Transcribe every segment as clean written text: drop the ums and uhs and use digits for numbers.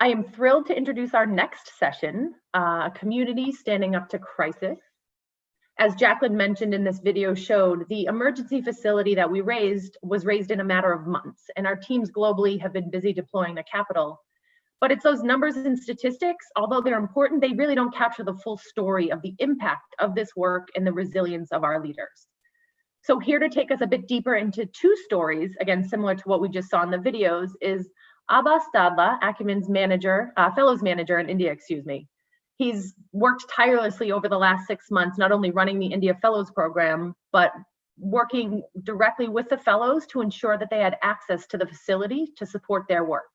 I am thrilled to introduce our next session, a community standing up to crisis. As Jacqueline mentioned in this video showed, the emergency facility that we raised was raised in a matter of months, and our teams globally have been busy deploying the capital. But it's those numbers and statistics, although they're important, they really don't capture the full story of the impact of this work and the resilience of our leaders. So here to take us a bit deeper into two stories, again, similar to what we just saw in the videos, is Abbas Dadla, Acumen's manager, fellows manager in India, He's worked tirelessly over the last 6 months, not only running the India Fellows Program, but working directly with the fellows to ensure that they had access to the facility to support their work.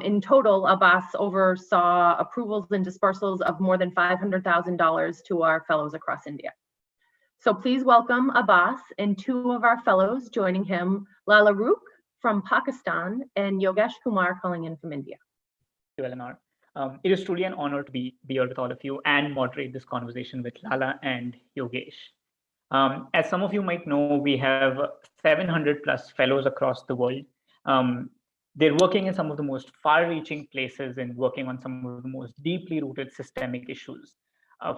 In total, Abbas oversaw approvals and dispersals of more than $500,000 to our fellows across India. So please welcome Abbas and two of our fellows joining him, Lala Rukh from Pakistan and Yogesh Kumar calling in from India. Thank you, Eleanor. It is truly an honor to be here with all of you and moderate this conversation with Lala and Yogesh. As some of you might know, we have 700 plus fellows across the world. They're working in some of the most far-reaching places and working on some of the most deeply rooted systemic issues,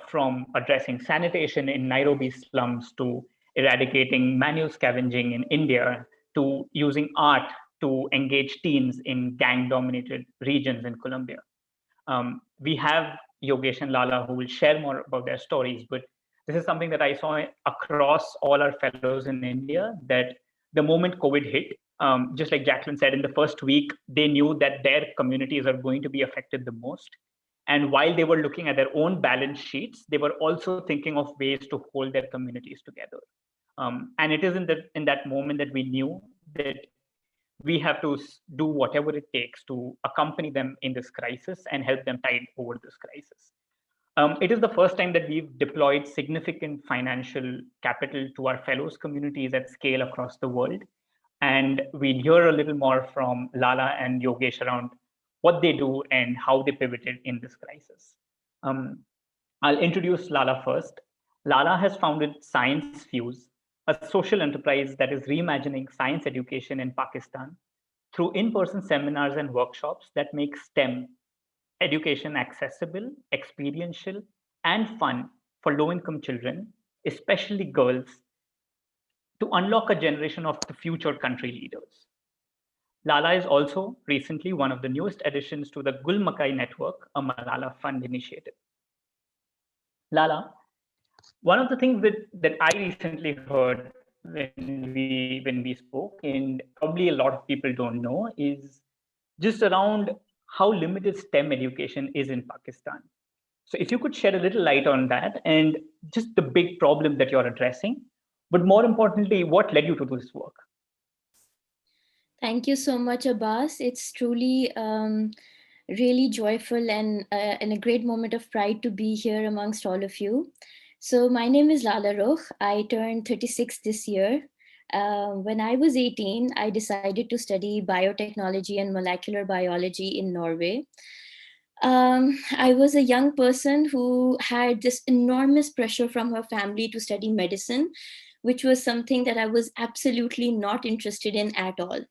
from addressing sanitation in Nairobi slums to eradicating manual scavenging in India to using art to engage teens in gang-dominated regions in Colombia. We have Yogesh and Lala who will share more about their stories, but this is something that I saw across all our fellows in India, that the moment COVID hit, just like Jacqueline said, in the first week, they knew that their communities are going to be affected the most. And while they were looking at their own balance sheets, they were also thinking of ways to hold their communities together. And it is in that moment that we knew that we have to do whatever it takes to accompany them in this crisis and help them tide over this crisis. It is the first time that we've deployed significant financial capital to our fellows communities at scale across the world. And we'll hear a little more from Lala and Yogesh around what they do and how they pivoted in this crisis. I'll introduce Lala first. Lala has founded Science Fuse, a social enterprise that is reimagining science education in Pakistan through in-person seminars and workshops that make STEM education accessible, experiential, and fun for low-income children, especially girls, to unlock a generation of the future country leaders. Lala is also recently one of the newest additions to the Gul Makai Network, a Malala Fund initiative. Lala, one of the things that I recently heard when we spoke, and probably a lot of people don't know, is just around how limited STEM education is in Pakistan. So if you could shed a little light on that and just the big problem that you're addressing, but more importantly, what led you to do this work? Thank you so much, Abbas. It's truly really joyful and a great moment of pride to be here amongst all of you. So my name is Lala Roh. I turned 36 this year. When I was 18, I decided to study biotechnology and molecular biology in Norway. I was a young person who had this enormous pressure from her family to study medicine, which was something that I was absolutely not interested in at all.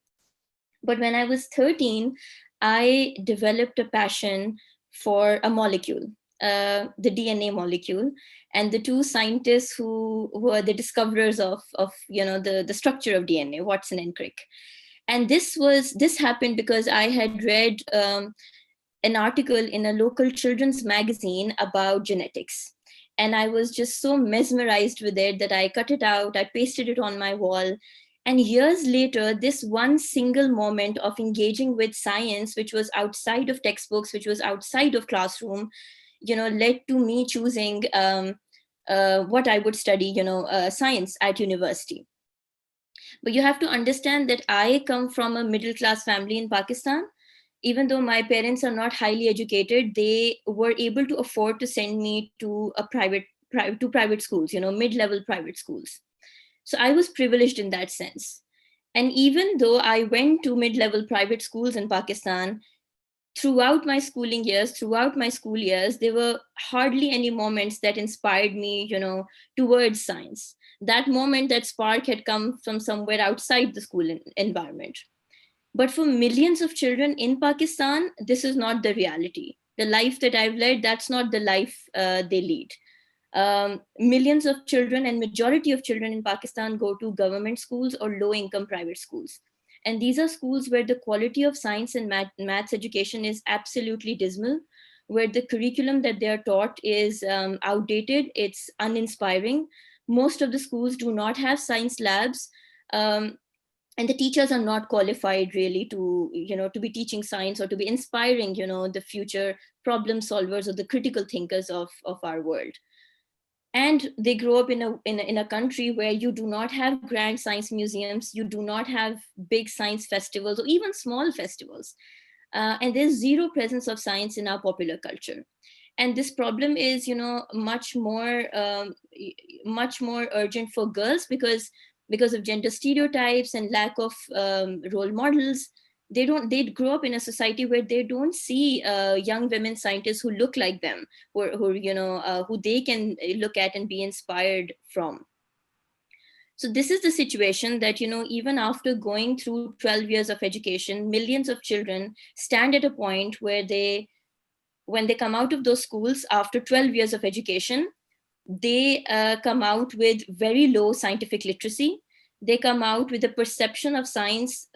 But when I was 13, I developed a passion for a molecule, the DNA molecule, and the two scientists who were the discoverers of the structure of DNA, Watson and Crick. And this happened because I had read an article in a local children's magazine about genetics. And I was just so mesmerized with it that I cut it out, I pasted it on my wall. And years later, this one single moment of engaging with science, which was outside of textbooks, which was outside of classroom, led to me choosing what I would study, science at university. But you have to understand that I come from a middle-class family in Pakistan. Even though my parents are not highly educated, they were able to afford to send me to private schools, mid-level private schools. So I was privileged in that sense. And even though I went to mid-level private schools in Pakistan, throughout my school years, there were hardly any moments that inspired me, towards science. That moment, that spark had come from somewhere outside the school environment. But for millions of children in Pakistan, this is not the reality. The life that I've led, that's not the life they lead. Millions of children and majority of children in Pakistan go to government schools or low-income private schools. And these are schools where the quality of science and maths education is absolutely dismal, where the curriculum that they are taught is outdated, it's uninspiring. Most of the schools do not have science labs. And the teachers are not qualified really to, to be teaching science or to be inspiring, the future problem solvers or the critical thinkers of our world. And they grow up in a country where you do not have grand science museums, you do not have big science festivals or even small festivals, and there's zero presence of science in our popular culture. And this problem is, much more urgent for girls because of gender stereotypes and lack of role models. They grow up in a society where they don't see young women scientists who look like them, who they can look at and be inspired from. So this is the situation that, even after going through 12 years of education, millions of children stand at a point where when they come out of those schools after 12 years of education, they come out with very low scientific literacy. They come out with a perception of science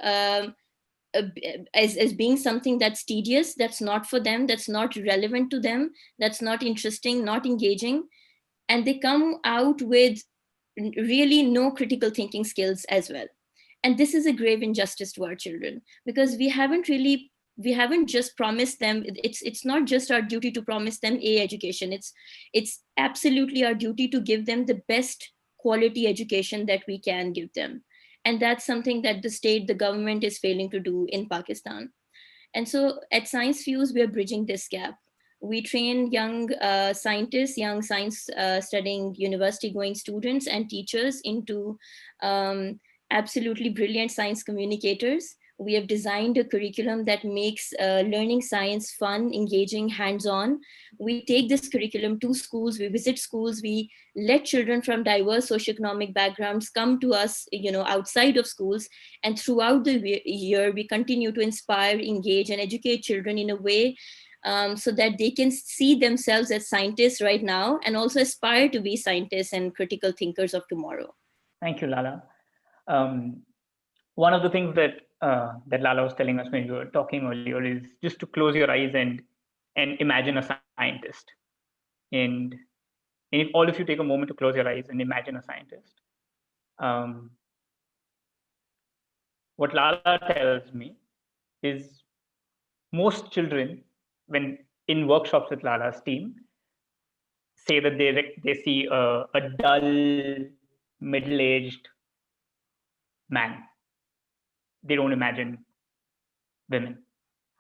as being something that's tedious, that's not for them, that's not relevant to them, that's not interesting, not engaging. And they come out with really no critical thinking skills as well. And this is a grave injustice to our children, because we haven't just promised them, it's not just our duty to promise them education, it's absolutely our duty to give them the best quality education that we can give them. And that's something that the state, the government is failing to do in Pakistan. And so at Science Fuse, we are bridging this gap. We train young scientists, young science studying university going students and teachers into absolutely brilliant science communicators. We have designed a curriculum that makes learning science fun, engaging, hands-on. We take this curriculum to schools, we visit schools, we let children from diverse socioeconomic backgrounds come to us, outside of schools. And throughout the year, we continue to inspire, engage, and educate children in a way so that they can see themselves as scientists right now and also aspire to be scientists and critical thinkers of tomorrow. Thank you, Lala. One of the things that Lala was telling us when we were talking earlier is just to close your eyes and imagine a scientist. And if all of you take a moment to close your eyes and imagine a scientist, what Lala tells me is most children, when in workshops with Lala's team, say that they see a dull, middle-aged man. They don't imagine women.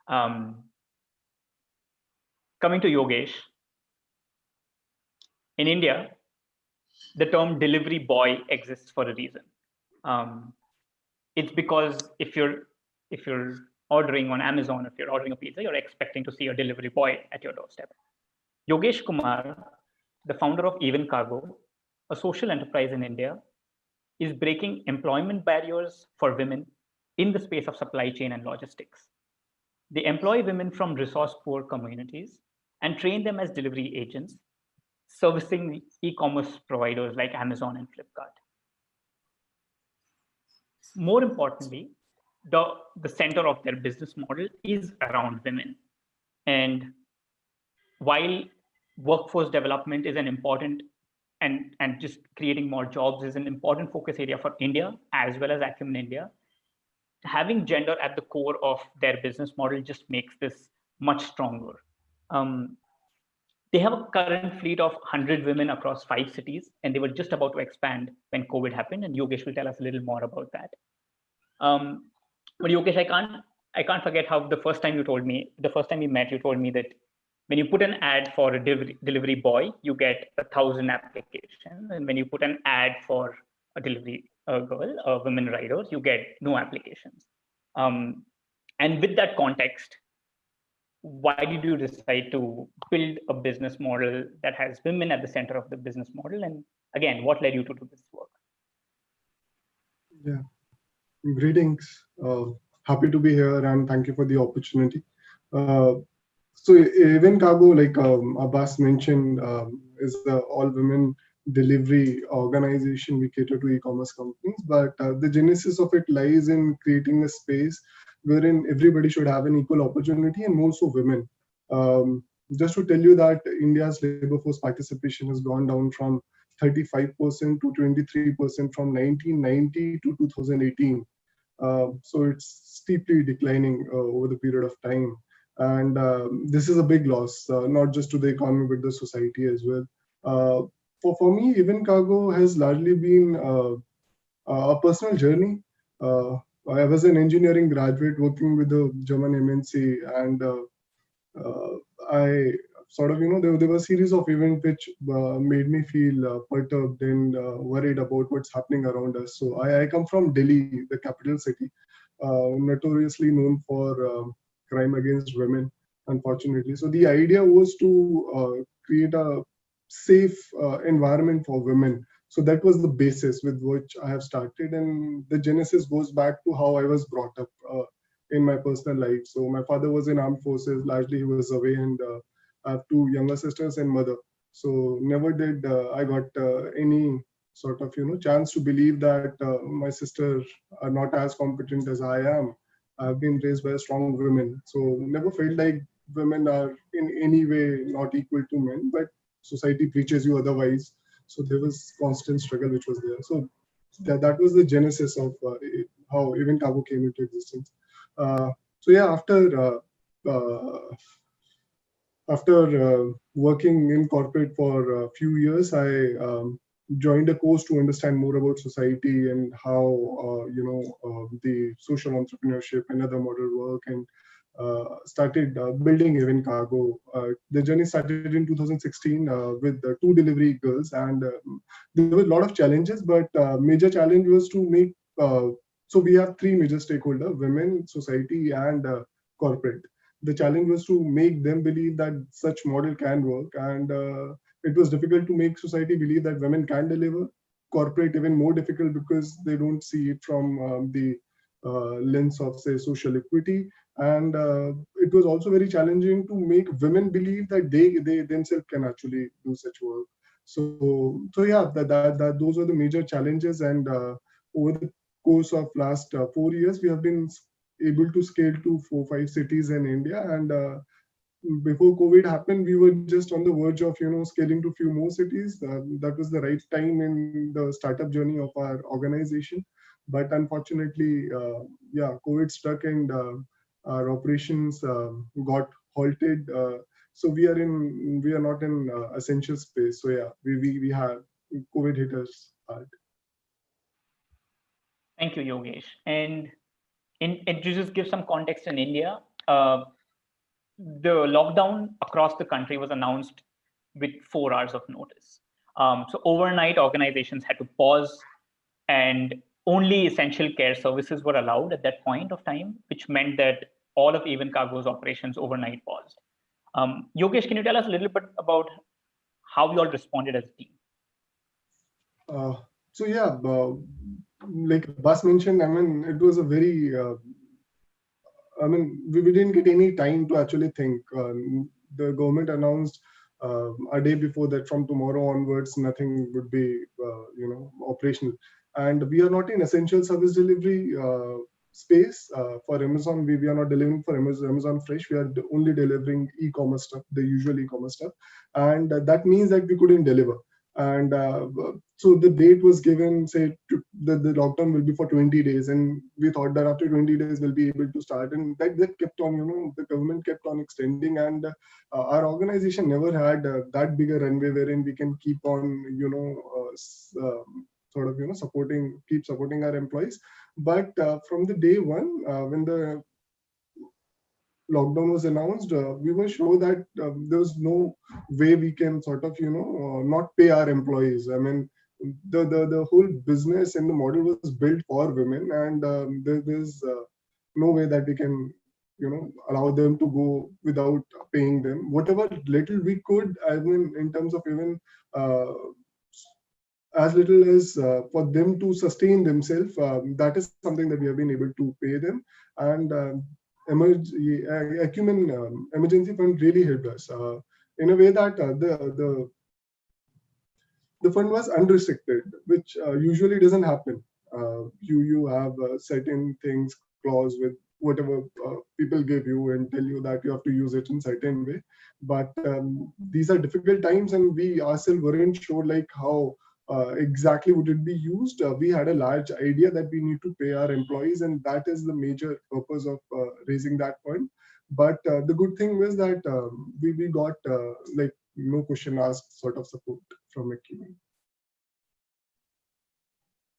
Coming to Yogesh, in India, the term delivery boy exists for a reason. It's because if you're ordering on Amazon, if you're ordering a pizza, you're expecting to see a delivery boy at your doorstep. Yogesh Kumar, the founder of Even Cargo, a social enterprise in India, is breaking employment barriers for women in the space of supply chain and logistics. They employ women from resource-poor communities and train them as delivery agents, servicing e-commerce providers like Amazon and Flipkart. More importantly, the center of their business model is around women. And while workforce development is an important and just creating more jobs is an important focus area for India as well as Acumen India, having gender at the core of their business model just makes this much stronger. They have a current fleet of 100 women across 5 cities, and they were just about to expand when COVID happened, and Yogesh will tell us a little more about that. But Yogesh, I can't forget how the first time we met, you told me that when you put an ad for a delivery boy, you get 1,000 applications, and when you put an ad for a delivery girl, a women riders, you get no applications. And with that context, why did you decide to build a business model that has women at the center of the business model? And again, what led you to do this work? Yeah, greetings. happy to be here and thank you for the opportunity. So even Cargo, like Abbas mentioned, is the all-women delivery organization. We cater to e-commerce companies, but the genesis of it lies in creating a space wherein everybody should have an equal opportunity, and more so women. Um, just to tell you that India's labor force participation has gone down from 35% to 23% from 1990 to 2018. So it's steeply declining over the period of time. And this is a big loss, not just to the economy, but the society as well. For me, even cargo has largely been a personal journey. Uh, I was an engineering graduate working with a German MNC, and uh, I sort of, there were a series of events which made me feel perturbed and worried about what's happening around us. So I come from Delhi, the capital city, notoriously known for crime against women, unfortunately. So the idea was to create a safe environment for women. So that was the basis with which I have started, and the genesis goes back to how I was brought up in my personal life. So my father was in armed forces, largely he was away, and I have two younger sisters and mother. So never did I got any sort of chance to believe that my sisters are not as competent as I am. I've been raised by strong women, so never felt like women are in any way not equal to men. But society preaches you otherwise. So there was constant struggle which was there. So that was the genesis of how even Cargo came into existence. So yeah, uh, after working in corporate for a few years, I joined a course to understand more about society and how the social entrepreneurship and other model work, and started building Even Cargo. The journey started in 2016 with two delivery girls, and there were a lot of challenges, but major challenge was to make. So we have three major stakeholders: women, society, and corporate. The challenge was to make them believe that such model can work, and it was difficult to make society believe that women can deliver. Corporate even more difficult because they don't see it from the lens of, say, social equity. And it was also very challenging to make women believe that they themselves can actually do such work. So yeah, those are the major challenges. And over the course of last 4 years, we have been able to scale to 4-5 cities in India. And before COVID happened, we were just on the verge of scaling to few more cities. That was the right time in the startup journey of our organization. But unfortunately, yeah, COVID struck, and our operations got halted. So we are not in essential space. So yeah, we have COVID hit us hard. Thank you, Yogesh. And to just give some context in India, the lockdown across the country was announced with 4 hours of notice. So overnight, organizations had to pause, and only essential care services were allowed at that point of time, which meant that all of Even Cargo's operations overnight paused. Yogesh, can you tell us a little bit about how you all responded as a team? So yeah, like Bas mentioned, I mean, it was a very we didn't get any time to actually think. The government announced a day before that from tomorrow onwards, nothing would be, operational. And we are not in essential service delivery space. For Amazon, we are not delivering for Amazon Fresh. We are only delivering e-commerce stuff, the usual e-commerce stuff. And that means that we couldn't deliver. And so the date was given, say, the lockdown will be for 20 days. And we thought that after 20 days, we'll be able to start. And that kept on, the government kept on extending. And our organization never had that big a runway wherein we can keep on, sort of, keep supporting our employees. But from the day one, when the lockdown was announced, we were sure that there was no way we can sort of, not pay our employees. I mean, the whole business and the model was built for women, and there's no way that we can, allow them to go without paying them. Whatever little we could, I mean, in terms of even as little as for them to sustain themselves, that is something that we have been able to pay them. And Acumen Emergency Fund really helped us in a way that the fund was unrestricted, which usually doesn't happen. You have certain things clause with whatever people give you and tell you that you have to use it in certain way. But these are difficult times, and we ourselves weren't sure like how exactly would it be used. We had a large idea that we need to pay our employees, and that is the major purpose of raising that fund. But the good thing was that we got like no question asked sort of support from Acumen.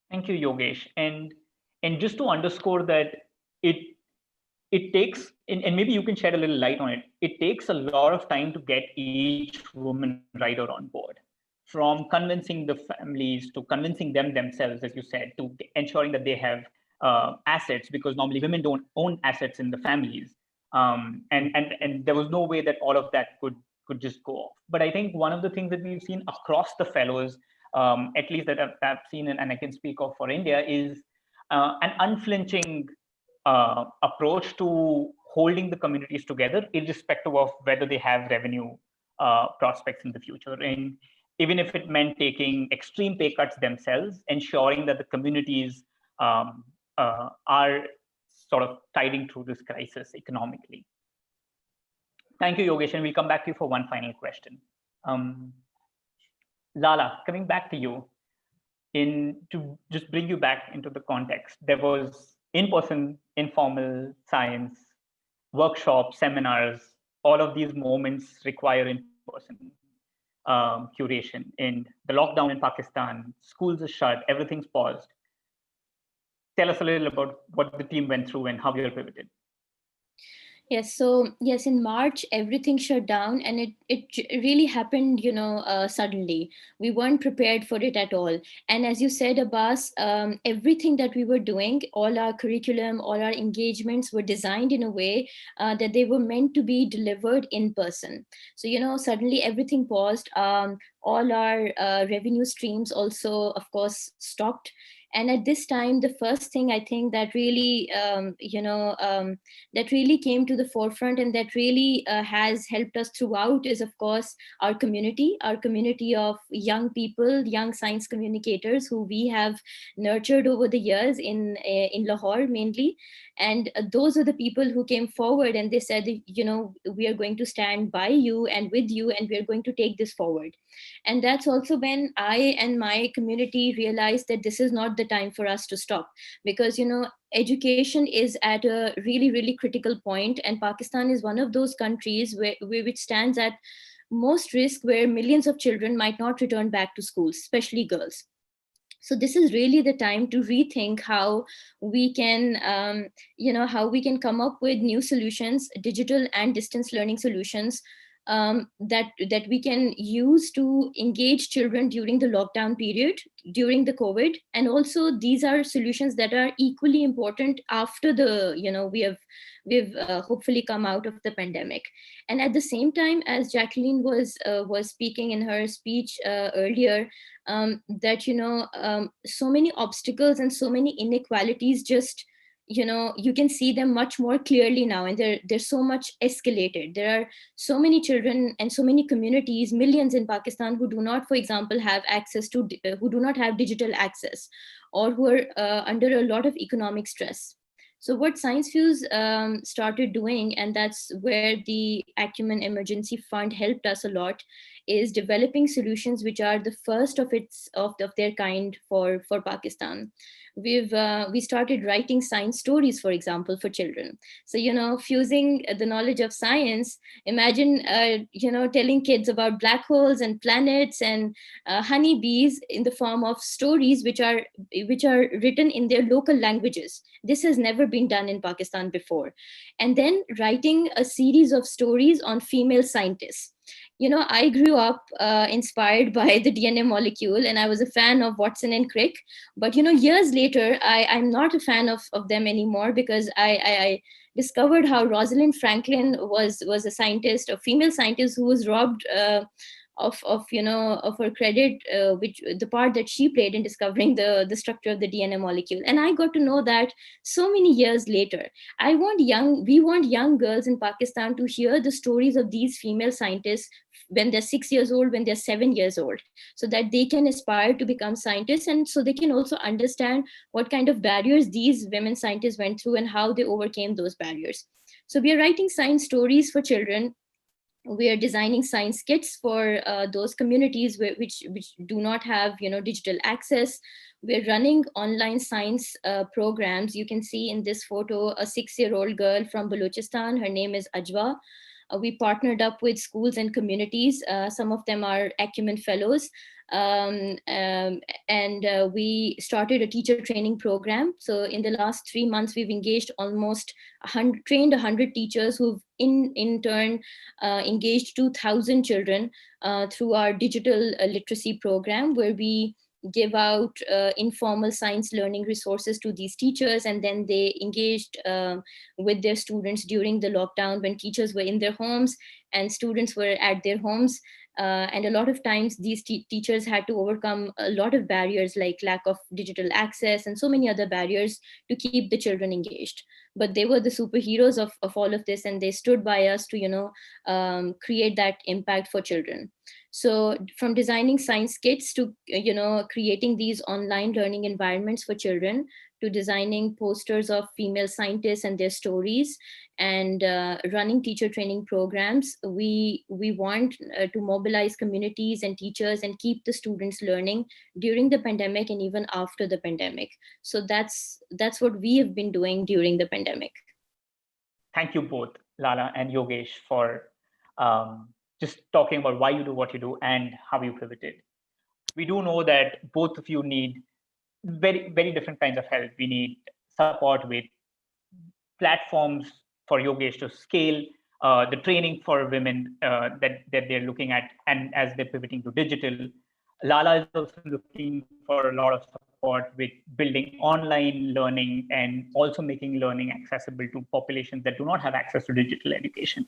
Thank you, Yogesh. And just to underscore that, it takes, and maybe you can shed a little light on it. It takes a lot of time to get each woman rider on board, from convincing the families to convincing them themselves, as you said, to ensuring that they have assets, because normally women don't own assets in the families. And there was no way that all of that could just go off. But I think one of the things that we've seen across the fellows, at least that I've seen, and I can speak of for India, is an unflinching approach to holding the communities together, irrespective of whether they have revenue prospects in the future. And even if it meant taking extreme pay cuts themselves, ensuring that the communities are sort of tiding through this crisis economically. Thank you, Yogesh, and we'll come back to you for one final question. Lala, coming back to you, to just bring you back into the context, there was in-person, informal science, workshops, seminars. All of these moments require in-person curation. And the lockdown in Pakistan, schools are shut, everything's paused. Tell us a little about what the team went through and how you pivoted. Yes, so yes, in March, everything shut down, and it really happened, suddenly. We weren't prepared for it at all. And as you said, Abbas, everything that we were doing, all our curriculum, all our engagements were designed in a way that they were meant to be delivered in person. So, suddenly everything paused. All our revenue streams also, of course, stopped. And at this time, the first thing I think that really, that really came to the forefront and that really has helped us throughout is, of course, our community of young people, young science communicators who we have nurtured over the years in Lahore mainly. And those are the people who came forward and they said, we are going to stand by you and with you, and we are going to take this forward. And that's also when I and my community realized that this is not the time for us to stop, because education is at a really, really critical point, and Pakistan is one of those countries which stands at most risk, where millions of children might not return back to school, especially girls. So this is really the time to rethink how we can, how we can come up with new solutions, digital and distance learning solutions, that we can use to engage children during the lockdown period, during the COVID. And also these are solutions that are equally important after the, we've hopefully come out of the pandemic. And at the same time, as Jacqueline was speaking in her speech earlier, that, so many obstacles and so many inequalities just, you can see them much more clearly now, and they're so much escalated. There are so many children and so many communities, millions in Pakistan, who do not, for example, have access to, who do not have digital access, or who are under a lot of economic stress. So what Science Fuse started doing, and that's where the Acumen Emergency Fund helped us a lot, is developing solutions which are the first of their kind for Pakistan. We started writing science stories, for example, for children. So, fusing the knowledge of science, imagine, telling kids about black holes and planets and honeybees in the form of stories which are written in their local languages. This has never been done in Pakistan before. And then writing a series of stories on female scientists. I grew up inspired by the DNA molecule, and I was a fan of Watson and Crick. But, years later, I'm not a fan of them anymore, because I discovered how Rosalind Franklin was a scientist, a female scientist, who was robbed of her credit, which the part that she played in discovering the structure of the DNA molecule. And I got to know that so many years later. We want young girls in Pakistan to hear the stories of these female scientists when they're 6 years old, when they're 7 years old, so that they can aspire to become scientists, and so they can also understand what kind of barriers these women scientists went through and how they overcame those barriers. So we are writing science stories for children. We are designing science kits for those communities which do not have digital access. We're running online science programs. You can see in this photo a 6-year-old girl from Balochistan. Her name is Ajwa. We partnered up with schools and communities. Some of them are Acumen fellows. And we started a teacher training program. So in the last 3 months, we've engaged almost trained 100 teachers who've in turn engaged 2,000 children through our digital literacy program, where we give out informal science learning resources to these teachers, and then they engaged with their students during the lockdown when teachers were in their homes and students were at their homes. And a lot of times these teachers had to overcome a lot of barriers like lack of digital access and so many other barriers to keep the children engaged. But they were the superheroes of all of this, and they stood by us to create that impact for children. So from designing science kits to creating these online learning environments for children, to designing posters of female scientists and their stories, and running teacher training programs, we want to mobilize communities and teachers and keep the students learning during the pandemic and even after the pandemic. So that's what we have been doing during the pandemic. Thank you both, Lala and Yogesh, for just talking about why you do what you do and how you pivoted. We do know that both of you need very, very different kinds of help. We need support with platforms for Yogesh to scale the training for women that they're looking at, and as they're pivoting to digital. Lala is also looking for a lot of support with building online learning and also making learning accessible to populations that do not have access to digital education.